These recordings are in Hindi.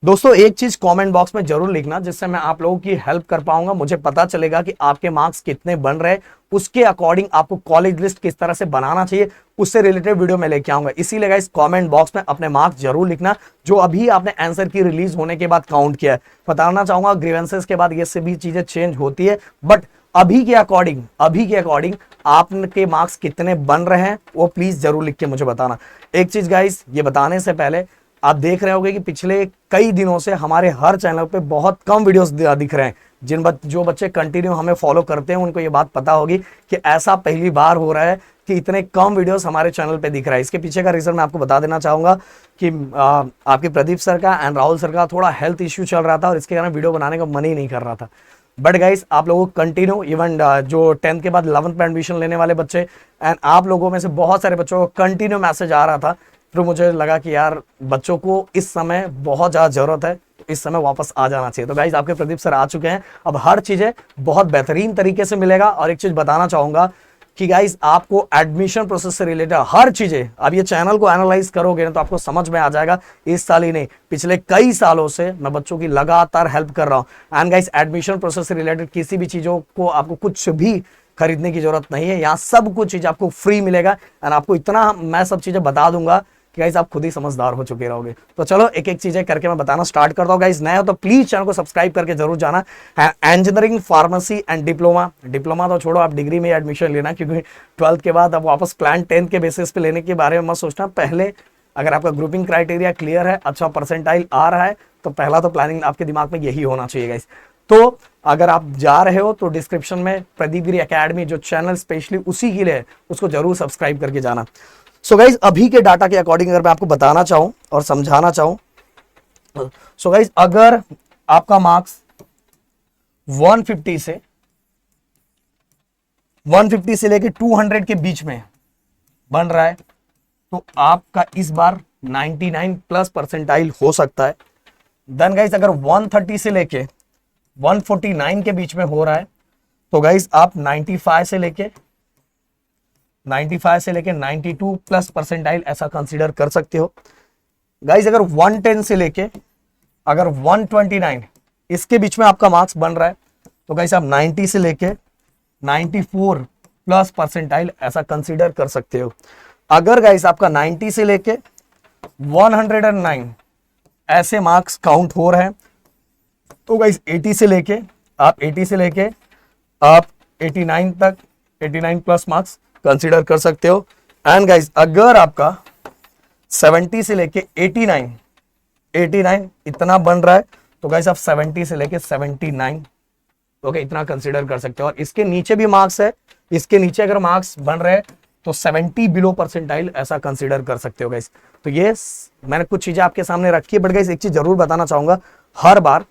दोस्तों एक चीज कमेंट बॉक्स में जरूर लिखना जिससे मैं आप लोगों की हेल्प कर पाऊंगा, मुझे पता चलेगा कि आपके मार्क्स कितने बन रहे हैं, उसके अकॉर्डिंग आपको कॉलेज लिस्ट किस तरह से बनाना चाहिए, उससे रिलेटेड वीडियो मैं लेके आऊंगा। इसीलिए गाइस कमेंट बॉक्स में अपने मार्क्स जरूर लिखना जो अभी आपने आंसर की रिलीज होने के बाद काउंट किया है। बताना चाहूंगा ग्रीवेंसेस के बाद ये सभी चीजें चेंज होती है, बट अभी के अकॉर्डिंग आपके मार्क्स कितने बन रहे हैं वो प्लीज जरूर लिख के मुझे बताना। एक चीज गाइस, ये बताने से पहले आप देख रहे होंगे कि पिछले कई दिनों से हमारे हर चैनल पे बहुत कम वीडियोस दिख रहे हैं। जो बच्चे कंटिन्यू हमें फॉलो करते हैं उनको ये बात पता होगी कि ऐसा पहली बार हो रहा है कि इतने कम वीडियोस हमारे चैनल पे दिख रहा है। इसके पीछे का रीजन मैं आपको बता देना चाहूंगा कि आपके प्रदीप सर का एंड राहुल सर का थोड़ा हेल्थ इश्यू चल रहा था और इसके कारण वीडियो बनाने का मन ही नहीं कर रहा था। बट गाइस आप लोगों को कंटिन्यू इवन जो 10th के बाद 11th में एडमिशन लेने वाले बच्चे एंड आप लोगों में से बहुत सारे बच्चों को कंटिन्यू मैसेज आ रहा था, फिर मुझे लगा कि यार बच्चों को इस समय बहुत ज़्यादा ज़रूरत है, इस समय वापस आ जाना चाहिए। तो गाइज आपके प्रदीप सर आ चुके हैं, अब हर चीज़ें बहुत बेहतरीन तरीके से मिलेगा। और एक चीज़ बताना चाहूँगा कि गाइज आपको एडमिशन प्रोसेस से रिलेटेड हर चीज़ें, अब ये चैनल को एनालाइज करोगे ना तो आपको समझ में आ जाएगा। इस साल ही नहीं, पिछले कई सालों से मैं बच्चों की लगातार हेल्प कर रहा हूँ। एंड गाइज एडमिशन प्रोसेस से रिलेटेड किसी भी चीज़ों को आपको कुछ भी खरीदने की जरूरत नहीं है, यहाँ सब कुछ चीज़ आपको फ्री मिलेगा। एंड आपको इतना मैं सब चीज़ें बता दूंगा कि गाइस आप खुद ही समझदार हो चुके रहोगे। तो चलो एक एक चीजें करके मैं बताना स्टार्ट करता हूँ। गाइस नए हो तो प्लीज चैनल को सब्सक्राइब करके जरूर जाना। इंजीनियरिंग, फार्मेसी एंड डिप्लोमा तो छोड़ो, आप डिग्री में एडमिशन लेना, क्योंकि 12th के बाद अब वापस प्लान 10th के बेसिस पे लेने के बारे में मत सोचना। पहले अगर आपका ग्रुपिंग क्राइटेरिया क्लियर है, अच्छा परसेंटाइल आ रहा है, तो पहला तो प्लानिंग आपके दिमाग में यही होना चाहिए गाइस। तो अगर आप जा रहे हो तो डिस्क्रिप्शन में प्रदीप गिरी एकेडमी जो चैनल स्पेशली उसी के लिए है, उसको जरूर सब्सक्राइब करके जाना। सो गाइज अभी के डाटा के अकॉर्डिंग अगर मैं आपको बताना चाहूं और समझाना चाहूं, सो गाइज अगर आपका मार्क्स 150 से लेके 200 के बीच में बन रहा है तो आपका इस बार 99 प्लस परसेंटाइल हो सकता है। देन गाइज अगर 130 से लेके 149 के बीच में हो रहा है तो गाइज आप 95 से लेके 92 प्लस परसेंटाइल ऐसा कंसीडर कर सकते हो। गाइज अगर 110 से लेके अगर 129 इसके बीच में आपका मार्क्स बन रहा है तो गाइज आप 90 से लेके 94 प्लस परसेंटाइल ऐसा कंसीडर कर सकते हो। अगर गाइज आपका 90 से लेके 109 ऐसे मार्क्स काउंट हो रहे हैं तो गाइज 80 से लेके आप 89 तक 89 प्लस मार्क्स कंसीडर कर सकते हो। एंड गाइज अगर आपका 70 से लेके 89 इतना बन रहा है तो गाइज आप 70 से लेके 79 ओके इतना कंसीडर कर सकते हो। और इसके नीचे भी मार्क्स है, इसके नीचे अगर मार्क्स बन रहे हैं तो 70 बिलो परसेंटाइल ऐसा कंसीडर कर सकते हो गाइज। तो ये मैंने कुछ चीजें आपके सामने रखी है, बट गाइज एक चीज जरूर बताना चाहूंगा, हर बार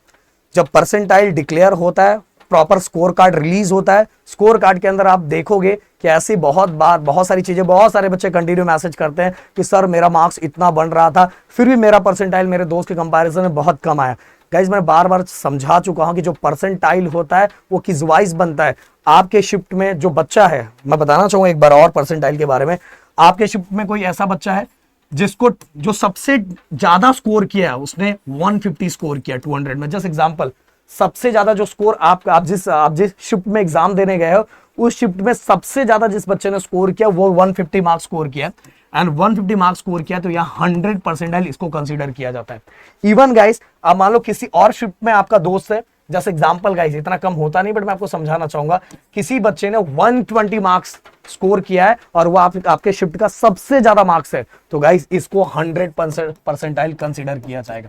जब परसेंटाइल डिक्लेयर होता है, प्रॉपर स्कोर कार्ड रिलीज होता है, स्कोर कार्ड के अंदर आप देखोगे कि ऐसी बहुत सारी चीजें, बहुत सारे बच्चे कंटिन्यू मैसेज करते हैं कि सर मेरा मार्क्स इतना बन रहा था फिर भी मेरा परसेंटाइल मेरे दोस्त के कंपैरिजन में बहुत कम आया। गाइज मैं बार बार समझा चुका हूं कि जो परसेंटाइल होता है वो किस वाइज बनता है। आपके शिफ्ट में जो बच्चा है, मैं बताना चाहूंगा एक बार और परसेंटाइल के बारे में, आपके शिफ्ट में कोई ऐसा बच्चा है जिसको जो सबसे ज्यादा स्कोर किया है, उसने 150 स्कोर किया 200 में, जस्ट एग्जांपल, सबसे ज्यादा जो स्कोर आप जिस शिफ्ट में एग्जाम देने गए हो उस शिफ्ट में सबसे ज्यादा जिस बच्चे ने स्कोर किया वो 150 मार्क्स स्कोर किया एंड 150 मार्क्स स्कोर किया तो यहाँ 100 परसेंटाइल इसको कंसीडर किया जाता है। इवन गाइस अब मान लो किसी और शिफ्ट में आपका दोस्त है, जैसे एग्जांपल गाइस, इतना कम होता नहीं बट मैं आपको समझाना चाहूंगा, किसी बच्चे ने 120 मार्क्स स्कोर किया है और वो आपके शिफ्ट का सबसे ज्यादा मार्क्स है तो गाइस इसको 100 परसेंटाइल कंसीडर किया जाएगा।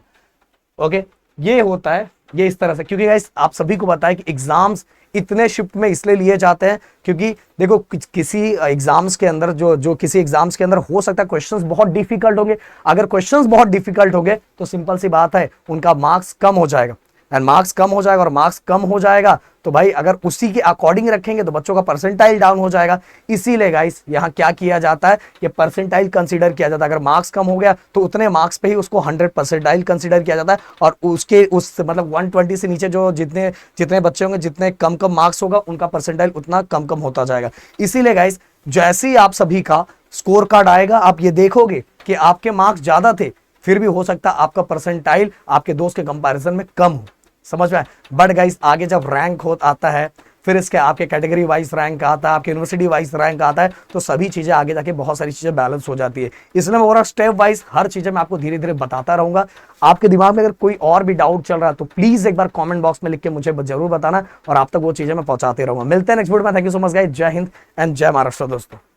ओके ये होता है, ये इस तरह से, क्योंकि गाइस आप सभी को पता है कि एग्जाम्स इतने शिफ्ट में इसलिए लिए जाते हैं क्योंकि देखो किसी एग्जाम्स के अंदर जो किसी एग्जाम्स के अंदर हो सकता है क्वेश्चंस बहुत डिफिकल्ट होंगे। अगर क्वेश्चंस बहुत डिफिकल्ट होंगे तो सिंपल सी बात है उनका मार्क्स कम हो जाएगा एंड मार्क्स कम हो जाएगा और मार्क्स कम हो जाएगा तो भाई अगर उसी के अकॉर्डिंग रखेंगे तो बच्चों का परसेंटाइल डाउन हो जाएगा। इसीलिए गाइस यहाँ क्या किया जाता है, ये परसेंटाइल कंसीडर किया जाता है। अगर मार्क्स कम हो गया तो उतने मार्क्स पे ही उसको 100 परसेंटाइल कंसीडर किया जाता है और उस मतलब 120 से नीचे जो जितने बच्चे होंगे, जितने कम मार्क्स होगा उनका परसेंटाइल उतना कम होता जाएगा। इसीलिए गाइस जैसे ही आप सभी का स्कोर कार्ड आएगा आप ये देखोगे कि आपके मार्क्स ज्यादा थे फिर भी हो सकता है आपका परसेंटाइल आपके दोस्त के कंपैरिजन में कम हो, समझ में आया। बट गाइस आगे जब रैंक हो आता है, फिर इसके आपके कैटेगरी वाइज रैंक आता है, आपके यूनिवर्सिटी वाइज रैंक आता है, तो सभी चीजें आगे जाके बहुत सारी चीजें बैलेंस हो जाती है। इसलिए मैं ओवरऑल स्टेप वाइज हर चीजें मैं आपको धीरे धीरे बताता रहूंगा। आपके दिमाग में अगर कोई और भी डाउट चल रहा है तो प्लीज एक बार कमेंट बॉक्स में लिख के मुझे जरूर बताना, और आप तक वो चीजें मैं पहुंचाते रहूंगा। मिलते हैं नेक्स्ट वीडियो में। Thank you so much guys, जय हिंद एंड जय महाराष्ट्र दोस्तों।